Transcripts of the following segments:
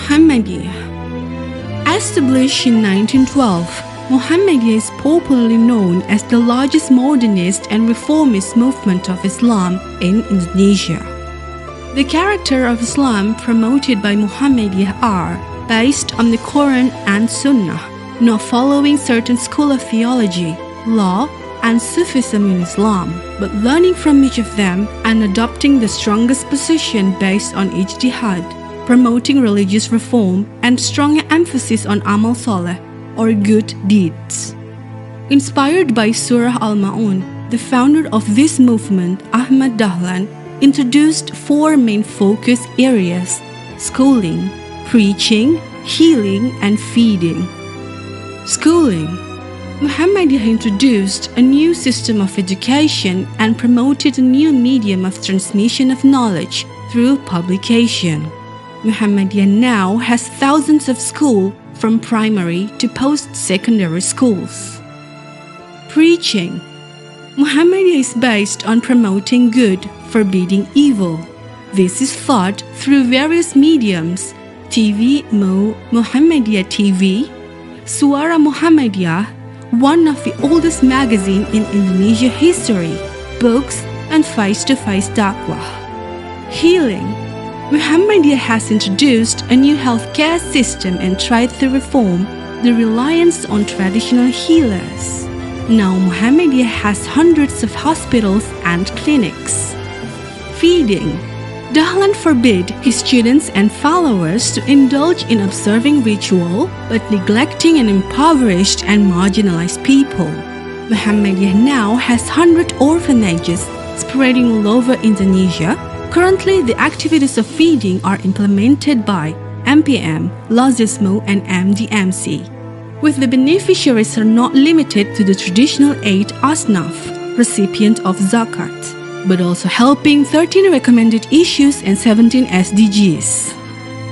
Muhammadiyah. Established in 1912, Muhammadiyah is popularly known as the largest modernist and reformist movement of Islam in Indonesia. The character of Islam promoted by Muhammadiyah are based on the Quran and Sunnah, not following certain school of theology, law, and Sufism in Islam, but learning from each of them and adopting the strongest position based on ijtihad, promoting religious reform and stronger emphasis on amal soleh, or good deeds. Inspired by Surah Al-Ma'un, the founder of this movement, Ahmad Dahlan, introduced four main focus areas: schooling, preaching, healing, and feeding. Schooling. Muhammadiyah introduced a new system of education and promoted a new medium of transmission of knowledge through publication. Muhammadiyah now has thousands of schools from primary to post-secondary schools. Preaching. Muhammadiyah is based on promoting good, forbidding evil. This is taught through various mediums: TV Muhammadiyah TV, Suara Muhammadiyah, one of the oldest magazines in Indonesia history, books, and face-to-face dakwah. Healing. Muhammadiyah has introduced a new healthcare system and tried to reform the reliance on traditional healers. Now Muhammadiyah has hundreds of hospitals and clinics. Feeding. Dahlan forbid his students and followers to indulge in observing ritual, but neglecting and impoverished and marginalized people. Muhammadiyah now has 100 orphanages spreading all over Indonesia. Currently, the activities of feeding are implemented by MPM, Lazismo, and MDMC, with the beneficiaries are not limited to the traditional 8 asnaf, recipient of zakat, but also helping 13 recommended issues and 17 SDGs.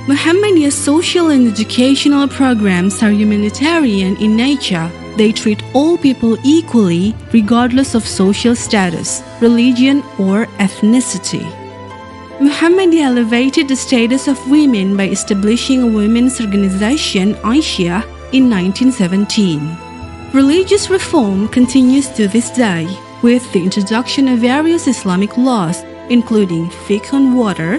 Muhammadiyah's social and educational programs are humanitarian in nature. They treat all people equally, regardless of social status, religion, or ethnicity. Muhammadiyah elevated the status of women by establishing a women's organization, Aisyah, in 1917. Religious reform continues to this day, with the introduction of various Islamic laws, including fiqh on water,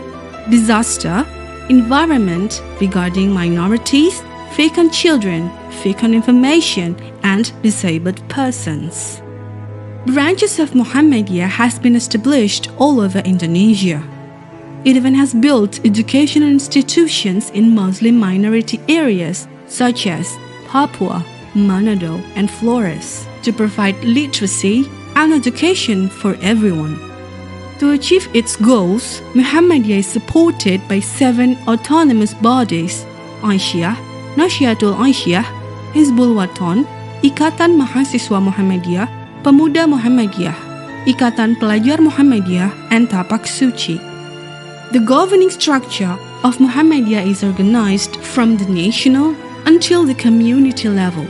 disaster, environment regarding minorities, fiqh on children, fiqh on information, and disabled persons. Branches of Muhammadiyah has been established all over Indonesia. It even has built educational institutions in Muslim minority areas such as Papua, Manado, and Flores to provide literacy and education for everyone. To achieve its goals, Muhammadiyah is supported by 7 autonomous bodies: Aisyah, Nasyatul Aisyah, Hizbul Waton, Ikatan Mahasiswa Muhammadiyah, Pemuda Muhammadiyah, Ikatan Pelajar Muhammadiyah, and Tapak Suci. The governing structure of Muhammadiyah is organized from the national until the community level.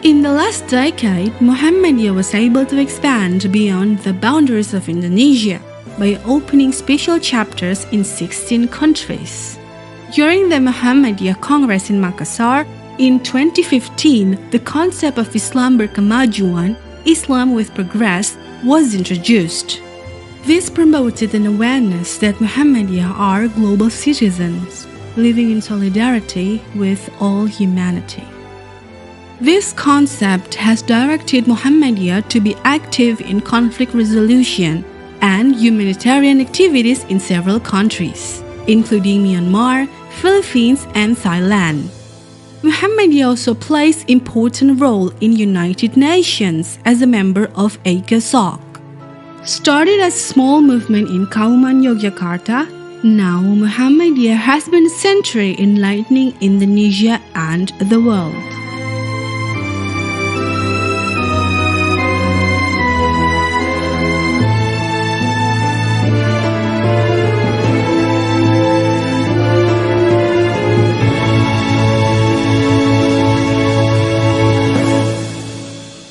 In the last decade, Muhammadiyah was able to expand beyond the boundaries of Indonesia by opening special chapters in 16 countries. During the Muhammadiyah Congress in Makassar in 2015, the concept of Islam berkemajuan, Islam with progress, was introduced. This promoted an awareness that Muhammadiyah are global citizens, living in solidarity with all humanity. This concept has directed Muhammadiyah to be active in conflict resolution and humanitarian activities in several countries, including Myanmar, Philippines, and Thailand. Muhammadiyah also plays an important role in United Nations as a member of ECOSOC. Started as a small movement in Kauman, Yogyakarta, now Muhammadiyah has been a century enlightening Indonesia and the world.